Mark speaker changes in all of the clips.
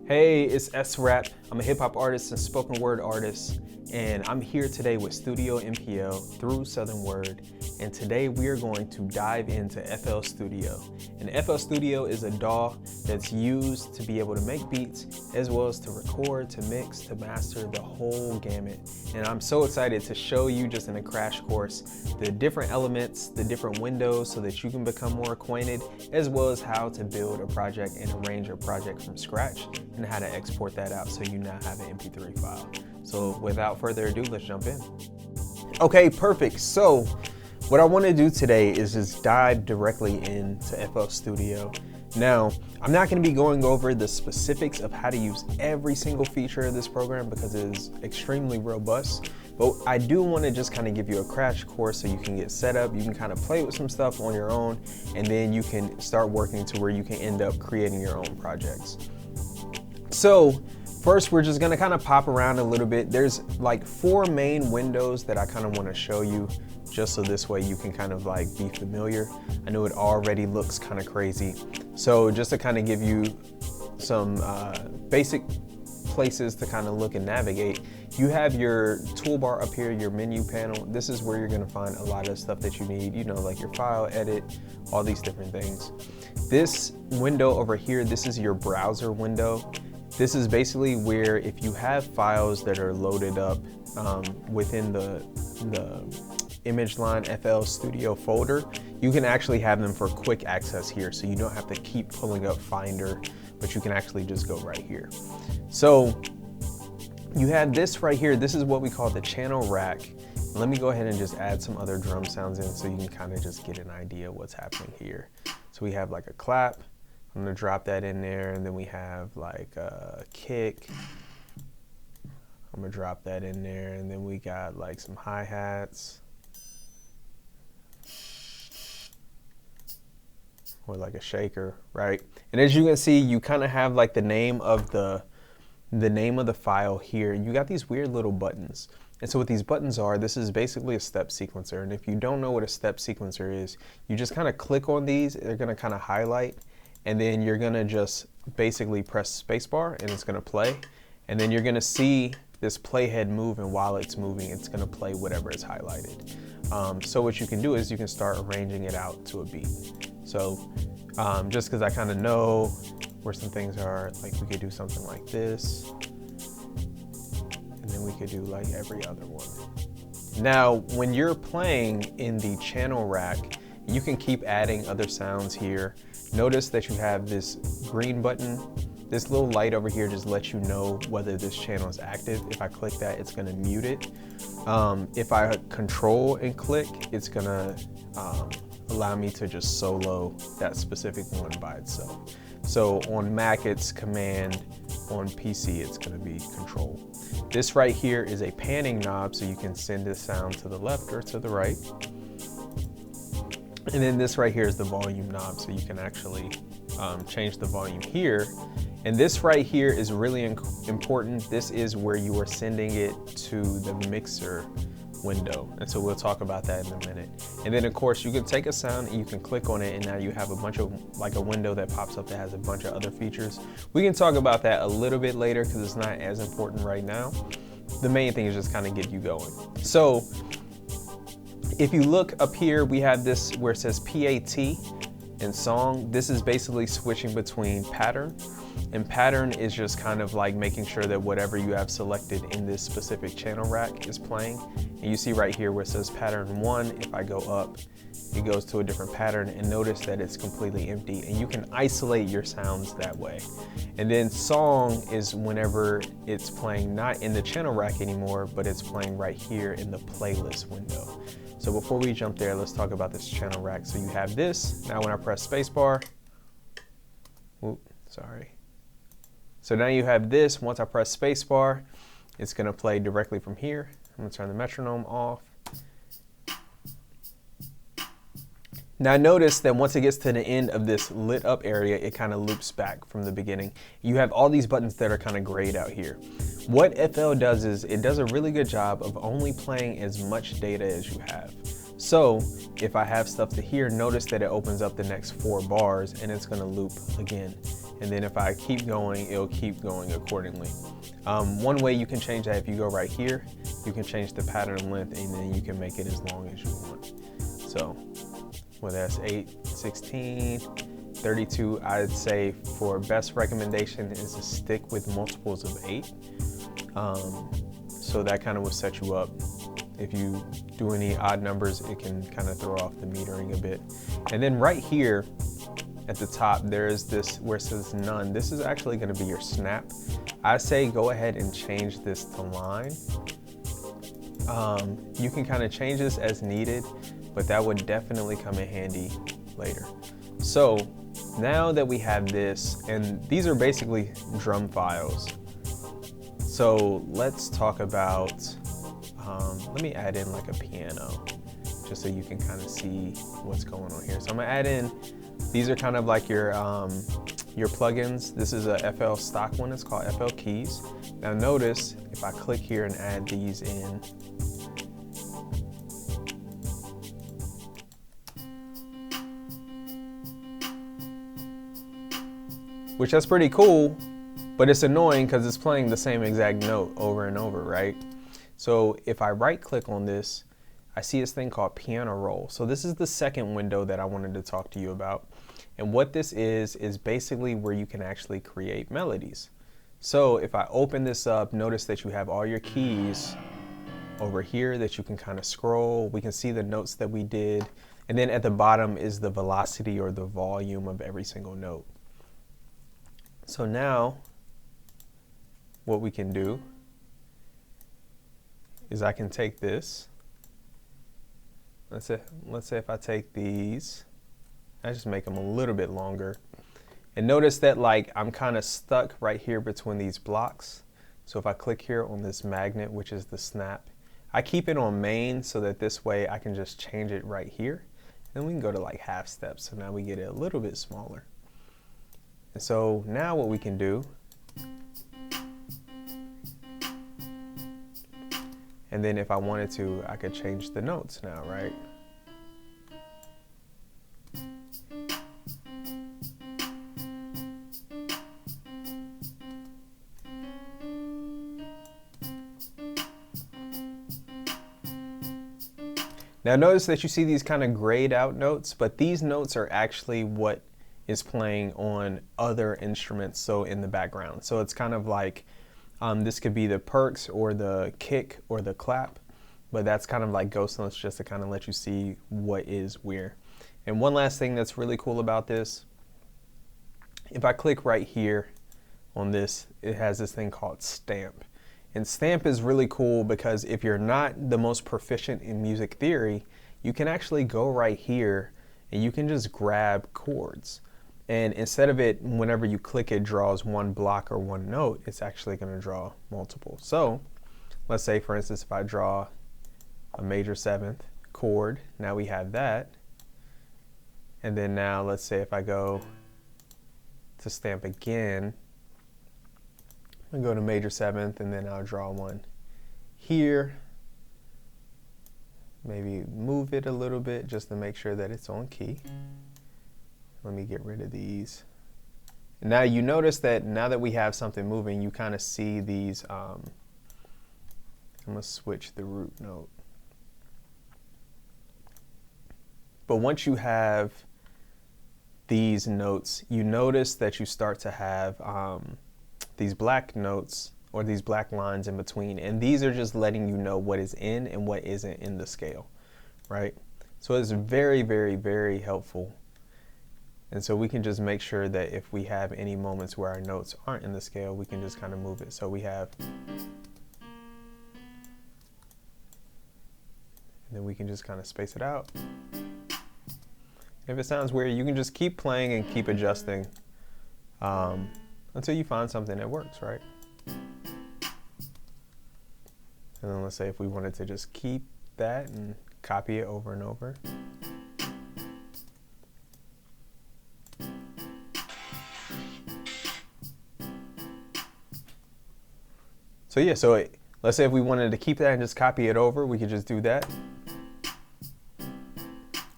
Speaker 1: Hey, it's S-Rap. I'm a hip hop artist and spoken word artist, and I'm here today with Studio MPL through Southern Word, and today we are going to dive into FL Studio. And FL Studio is a DAW that's used to be able to make beats as well as to record, to mix, to master, the whole gamut. And I'm so excited to show you just in a crash course the different elements, the different windows so that you can become more acquainted, as well as how to build a project and arrange your project from scratch and how to export that out so you now have an MP3 file. So without further ado, let's jump in. Okay, perfect. So what I want to do today is just dive directly into FL Studio. Now, I'm not going to be going over the specifics of how to use every single feature of this program because it is extremely robust, but I do want to just kind of give you a crash course so you can get set up, you can kind of play with some stuff on your own, and then you can start working to where you can end up creating your own projects. So first, we're just gonna kind of pop around a little bit. There's like 4 main windows that I kind of want to show you, just so this way you can kind of like be familiar. I know it already looks kind of crazy. So just to kind of give you some basic places to kind of look and navigate, you have your toolbar up here, your menu panel. This is where you're gonna find a lot of stuff that you need, you know, like your file, edit, all these different things. This window over here, this is your browser window. This is basically where if you have files that are loaded up within the image line FL Studio folder, you can actually have them for quick access here. So you don't have to keep pulling up Finder, but you can actually just go right here. So you have this right here. This is what we call the channel rack. Let me go ahead and just add some other drum sounds in so you can kind of just get an idea of what's happening here. So we have like a clap. I'm gonna drop that in there, and then we have like a kick. I'm gonna drop that in there, and then we got like some hi-hats. Or like a shaker, right? And as you can see, you kind of have like the name of the file here. You got these weird little buttons. And so what these buttons are, this is basically a step sequencer. And if you don't know what a step sequencer is, you just kind of click on these. They're gonna kind of highlight. And then you're gonna just basically press spacebar and it's gonna play. And then you're gonna see this playhead move, and while it's moving, it's gonna play whatever is highlighted. So what you can do is you can start arranging it out to a beat. So just because I kind of know where some things are, like we could do something like this, and then we could do like every other one. Now, when you're playing in the channel rack, you can keep adding other sounds here. Notice that you have this green button. This little light over here just lets you know whether this channel is active. If I click that, it's gonna mute it. If I control and click, it's gonna allow me to just solo that specific one by itself. So on Mac, it's command. On PC, it's gonna be control. This right here is a panning knob, so you can send the sound to the left or to the right. And then this right here is the volume knob, so you can actually change the volume here. And this right here is really important. This is where you are sending it to the mixer window. And so we'll talk about that in a minute. And then of course you can take a sound and you can click on it, and now you have a bunch of, like a window that pops up that has a bunch of other features. We can talk about that a little bit later because it's not as important right now. The main thing is just kind of get you going. So if you look up here, we have this where it says PAT and song. This is basically switching between pattern. And pattern is just kind of like making sure that whatever you have selected in this specific channel rack is playing. And you see right here where it says pattern 1, if I go up, it goes to a different pattern, and notice that it's completely empty, and you can isolate your sounds that way. And then song is whenever it's playing not in the channel rack anymore, but it's playing right here in the playlist window. So before we jump there, let's talk about this channel rack. So you have this. Now when I press spacebar, sorry. So now you have this. Once I press spacebar, it's gonna play directly from here. I'm gonna turn the metronome off. Now notice that once it gets to the end of this lit up area, it kind of loops back from the beginning. You have all these buttons that are kind of grayed out here. What FL does is it does a really good job of only playing as much data as you have. So if I have stuff to here, notice that it opens up the next 4 bars and it's gonna loop again. And then if I keep going, it'll keep going accordingly. One way you can change that, if you go right here, you can change the pattern length and then you can make it as long as you want. So whether that's 8, 16, 32, I'd say for best recommendation is to stick with multiples of 8. So that kind of will set you up. If you do any odd numbers, it can kind of throw off the metering a bit. And then right here at the top, there's this where it says none. This is actually going to be your snap. I say go ahead and change this to line. You can kind of change this as needed, but that would definitely come in handy later. So now that we have this, and these are basically drum files. So let's talk about, let me add in like a piano, just so you can kind of see what's going on here. So I'm gonna add in, these are kind of like your plugins. This is a FL stock one, it's called FL Keys. Now notice, if I click here and add these in, which that's pretty cool, but it's annoying because it's playing the same exact note over and over, right? So if I right click on this, I see this thing called piano roll. So this is the second window that I wanted to talk to you about. And what this is basically where you can actually create melodies. So if I open this up, notice that you have all your keys over here that you can kind of scroll. We can see the notes that we did. And then at the bottom is the velocity or the volume of every single note. So now what we can do is I can take this. Let's say if I take these, I just make them a little bit longer. And notice that like I'm kind of stuck right here between these blocks. So if I click here on this magnet, which is the snap, I keep it on main so that this way I can just change it right here. And we can go to like half steps. So now we get it a little bit smaller. And so now what we can do, and then if I wanted to, I could change the notes now, right? Now notice that you see these kind of grayed out notes, but these notes are actually what is playing on other instruments, so in the background. So it's kind of like, this could be the perks or the kick or the clap, but that's kind of like ghost notes just to kind of let you see what is where. And one last thing that's really cool about this, if I click right here on this, it has this thing called stamp. And stamp is really cool because if you're not the most proficient in music theory, you can actually go right here and you can just grab chords. And instead of it, whenever you click it draws one block or one note, it's actually going to draw multiple. So let's say, for instance, if I draw a major 7th chord, now we have that. And then now let's say if I go to stamp again, I'll go to major 7th and then I'll draw one here. Maybe move it a little bit just to make sure that it's on key. Let me get rid of these. Now you notice that now that we have something moving, you kind of see these, I'm gonna switch the root note. But once you have these notes, you notice that you start to have these black notes or these black lines in between. And these are just letting you know what is in and what isn't in the scale, right? So it's very, very, very helpful. And so we can just make sure that if we have any moments where our notes aren't in the scale, we can just kind of move it. So we have, and then we can just kind of space it out. If it sounds weird, you can just keep playing and keep adjusting until you find something that works, right? And then let's say if we wanted to just keep that and copy it over and over. So yeah, so let's say if we wanted to keep that and just copy it over, we could just do that.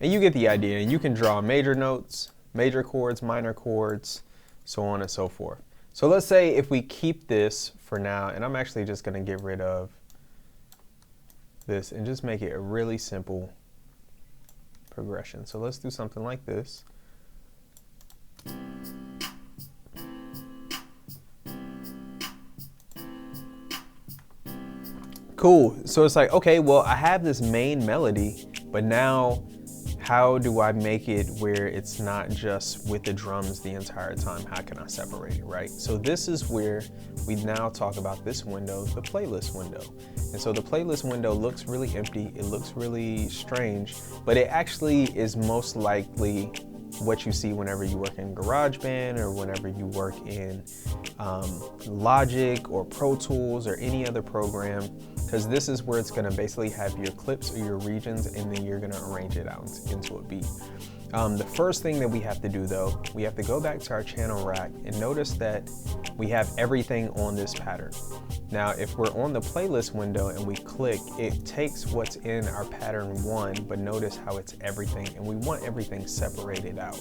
Speaker 1: And you get the idea. And you can draw major notes, major chords, minor chords, so on and so forth. So let's say if we keep this for now, and I'm actually just going to get rid of this and just make it a really simple progression. So let's do something like this. Cool. So it's like, okay, well, I have this main melody, but now how do I make it where it's not just with the drums the entire time? How can I separate it, right? So this is where we now talk about this window, the playlist window. And so the playlist window looks really empty. It looks really strange, but it actually is most likely what you see whenever you work in GarageBand or whenever you work in Logic or Pro Tools or any other program, because this is where it's going to basically have your clips or your regions, and then you're going to arrange it out into a beat. The first thing that we have to do though, we have to go back to our channel rack and notice that we have everything on this pattern. Now, if we're on the playlist window and we click, it takes what's in our pattern 1, but notice how it's everything, and we want everything separated out.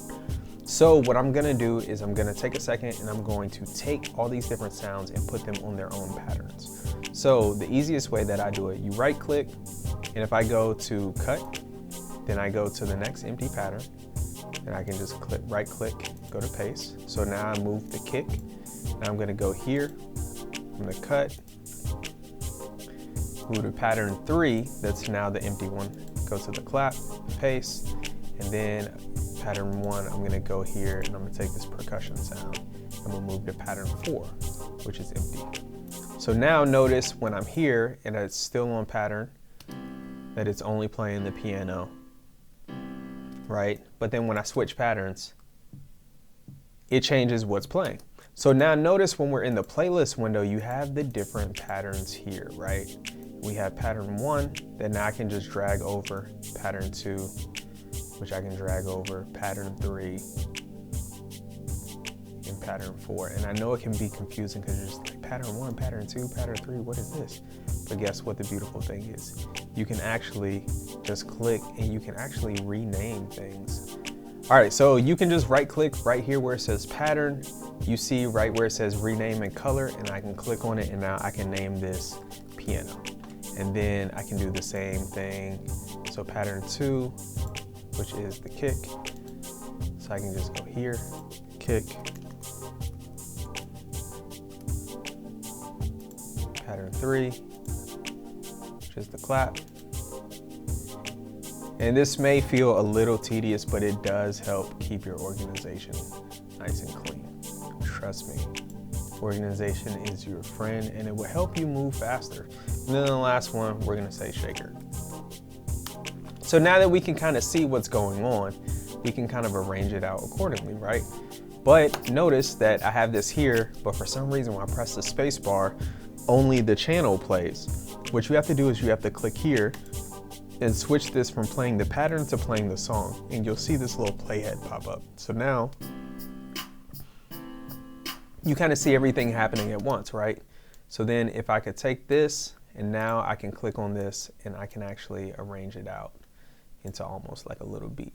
Speaker 1: So what I'm gonna do is I'm gonna take a second and I'm going to take all these different sounds and put them on their own patterns. So the easiest way that I do it, you right click, and if I go to cut, then I go to the next empty pattern, and I can just click, right click, go to paste. So now I move the kick, and I'm gonna go here, I'm gonna cut, move to pattern 3, that's now the empty one, go to the clap, paste, and then pattern 1, I'm gonna go here and I'm gonna take this percussion sound, I'm gonna move to pattern 4, which is empty. So now notice when I'm here and it's still on pattern, that it's only playing the piano, right? But then when I switch patterns, it changes what's playing. So now notice when we're in the playlist window, you have the different patterns here, right? We have pattern 1 that now I can just drag over, pattern 2, which I can drag over, pattern 3, and pattern 4. And I know it can be confusing because you're just like, pattern 1, pattern 2, pattern 3, what is this? But guess what the beautiful thing is? You can actually just click and you can actually rename things. All right, so you can just right click right here where it says pattern. You see right where it says rename and color, and I can click on it, and now I can name this piano. And then I can do the same thing. So pattern 2, which is the kick. So I can just go here, kick, pattern 3, which is the clap. And this may feel a little tedious, but it does help keep your organization nice and clean. Trust me, organization is your friend and it will help you move faster. And then the last one, we're gonna say shaker. So now that we can kind of see what's going on, we can kind of arrange it out accordingly, right? But notice that I have this here, but for some reason when I press the space bar, only the channel plays. What you have to do is you have to click here and switch this from playing the pattern to playing the song, and you'll see this little playhead pop up. So now you kind of see everything happening at once, right? So then if I could take this and now I can click on this and I can actually arrange it out into almost like a little beat,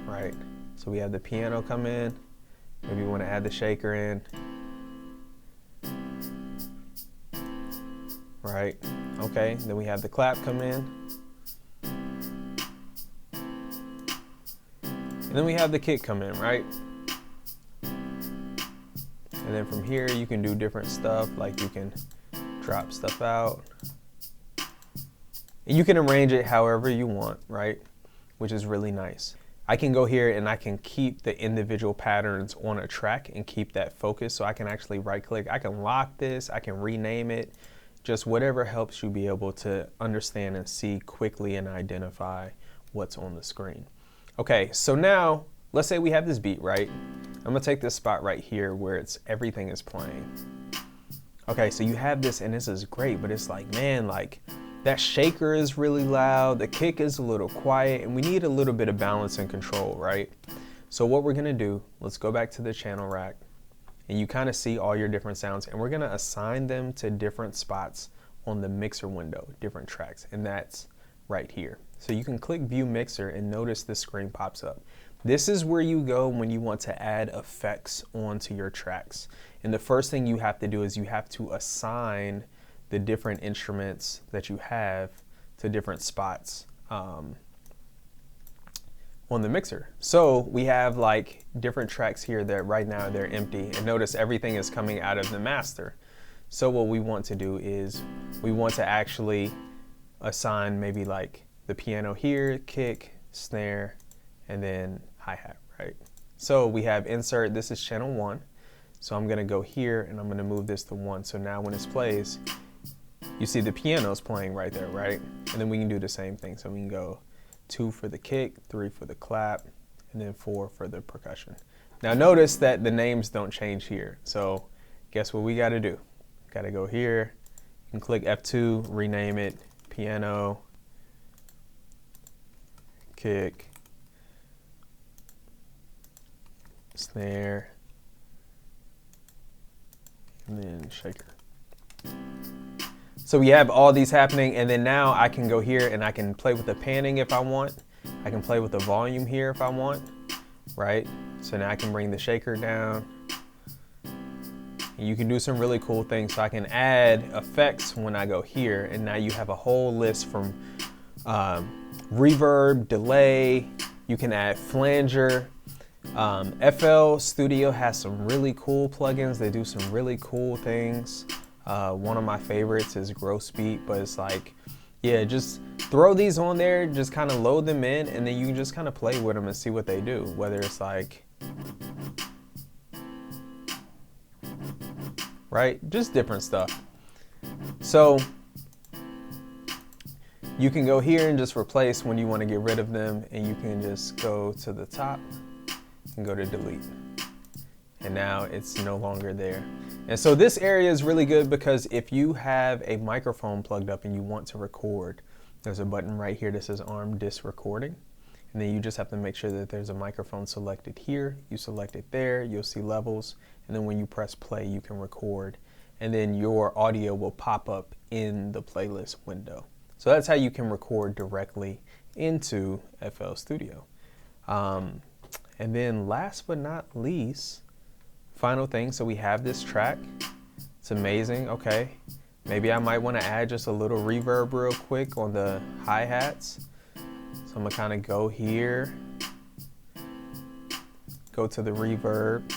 Speaker 1: right? So we have the piano come in, maybe you want to add the shaker in, right? Okay, then we have the clap come in. And then we have the kick come in, right? And then from here, you can do different stuff, like you can drop stuff out. And you can arrange it however you want, right? Which is really nice. I can go here and I can keep the individual patterns on a track and keep that focus. So I can actually right click, I can lock this, I can rename it, just whatever helps you be able to understand and see quickly and identify what's on the screen. Okay, so now let's say we have this beat, right? I'm gonna take this spot right here where everything is playing. Okay, so you have this and this is great, but it's like, man, like that shaker is really loud, the kick is a little quiet, and we need a little bit of balance and control, right? So what we're gonna do, let's go back to the channel rack, and you kind of see all your different sounds, and we're gonna assign them to different spots on the mixer window, different tracks, and that's right here. So you can click view mixer and notice this screen pops up. This is where you go when you want to add effects onto your tracks. And the first thing you have to do is you have to assign the different instruments that you have to different spots on the mixer. So we have like different tracks here that right now they're empty, and notice everything is coming out of the master. So what we want to do is we want to actually assign maybe like the piano here, kick, snare, and then hi-hat, right? So we have insert, this is channel 1. So I'm gonna go here and I'm gonna move this to 1. So now when this plays, you see the piano's playing right there, right? And then we can do the same thing. So we can go 2 for the kick, 3 for the clap, and then 4 for the percussion. Now notice that the names don't change here. So guess what we gotta do? Gotta go here, you can click F2, rename it, piano, kick, snare, and then shaker. So we have all these happening, and then now I can go here and I can play with the panning if I want. I can play with the volume here if I want, right? So now I can bring the shaker down. And you can do some really cool things. So I can add effects when I go here, and now you have a whole list from reverb, delay, you can add flanger. FL Studio has some really cool plugins. They do some really cool things. One of my favorites is Gross Beat, but it's like, yeah, just throw these on there, just kind of load them in, and then you can just kind of play with them and see what they do. Whether it's like, right, just different stuff. So you can go here and just replace when you want to get rid of them, and you can just go to the top and go to delete. And now it's no longer there. And so this area is really good because if you have a microphone plugged up and you want to record, there's a button right here that says arm disc recording. And then you just have to make sure that there's a microphone selected here. You select it there, you'll see levels. And then when you press play, you can record. And then your audio will pop up in the playlist window. So that's how you can record directly into FL Studio. And then last but not least, final thing, so we have this track. It's amazing, okay. Maybe I might want to add just a little reverb real quick on the hi-hats. So I'm gonna kind of go here, go to the reverb.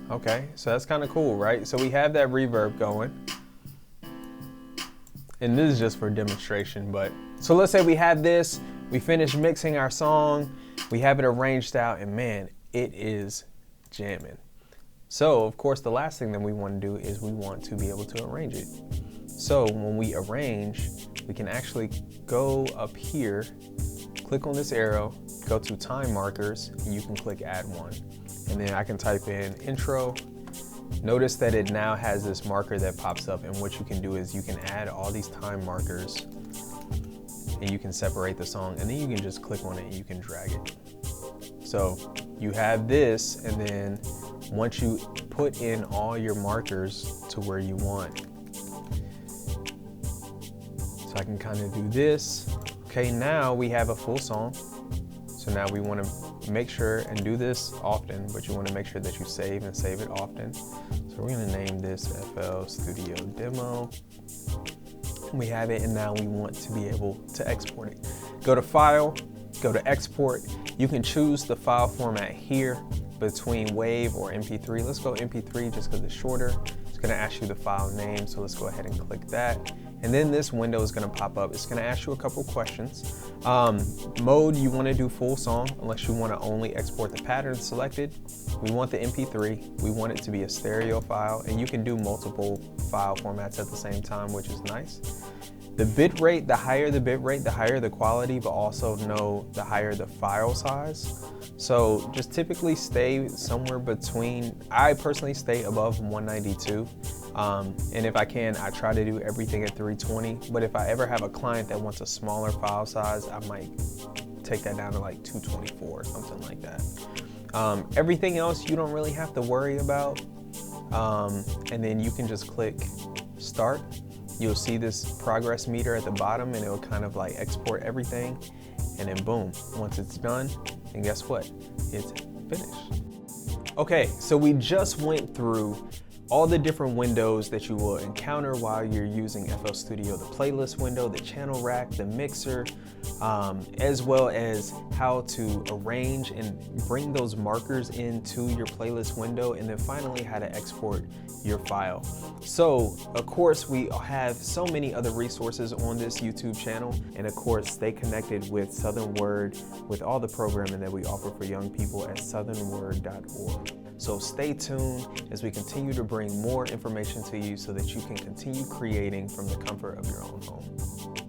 Speaker 1: Okay, so that's kind of cool, right? So we have that reverb going. And this is just for demonstration, but so let's say we have this, we finish mixing our song, we have it arranged out, and man, it is jamming. So of course, the last thing that we want to do is we want to be able to arrange it. So when we arrange, we can actually go up here, click on this arrow, go to time markers, and you can click add one. And then I can type in intro. Notice that it now has this marker that pops up, and what you can do is you can add all these time markers and you can separate the song, and then you can just click on it and you can drag it. So you have this, and then once you put in all your markers to where you want, so I can kind of do this. Okay, now we have a full song. So now we want to make sure and do this often, but you want to make sure that you save and save it often. So we're going to name this FL Studio Demo. We have it, and now we want to be able to export it. Go to File, go to Export. You can choose the file format here between WAV or MP3. Let's go MP3 just because it's shorter. It's going to ask you the file name, so let's go ahead and click that. And then this window is going to pop up. It's going to ask you a couple questions. Mode, you want to do full song unless you want to only export the pattern selected. We want the MP3. We want it to be a stereo file, and you can do multiple file formats at the same time, which is nice. The bit rate, the higher the bit rate, the higher the quality, but also know the higher the file size. So just typically stay somewhere between, I personally stay above 192. And if I can, I try to do everything at 320. But if I ever have a client that wants a smaller file size, I might take that down to like 224 or something like that. Everything else you don't really have to worry about. And then you can just click start, you'll see this progress meter at the bottom, and it'll kind of like export everything, and then boom, once it's done, and guess what? It's finished. Okay, so we just went through all the different windows that you will encounter while you're using FL Studio, the playlist window, the channel rack, the mixer, as well as how to arrange and bring those markers into your playlist window, and then finally how to export your file. So of course we have so many other resources on this YouTube channel, and of course stay connected with Southern Word with all the programming that we offer for young people at southernword.org. So stay tuned as we continue to bring more information to you so that you can continue creating from the comfort of your own home.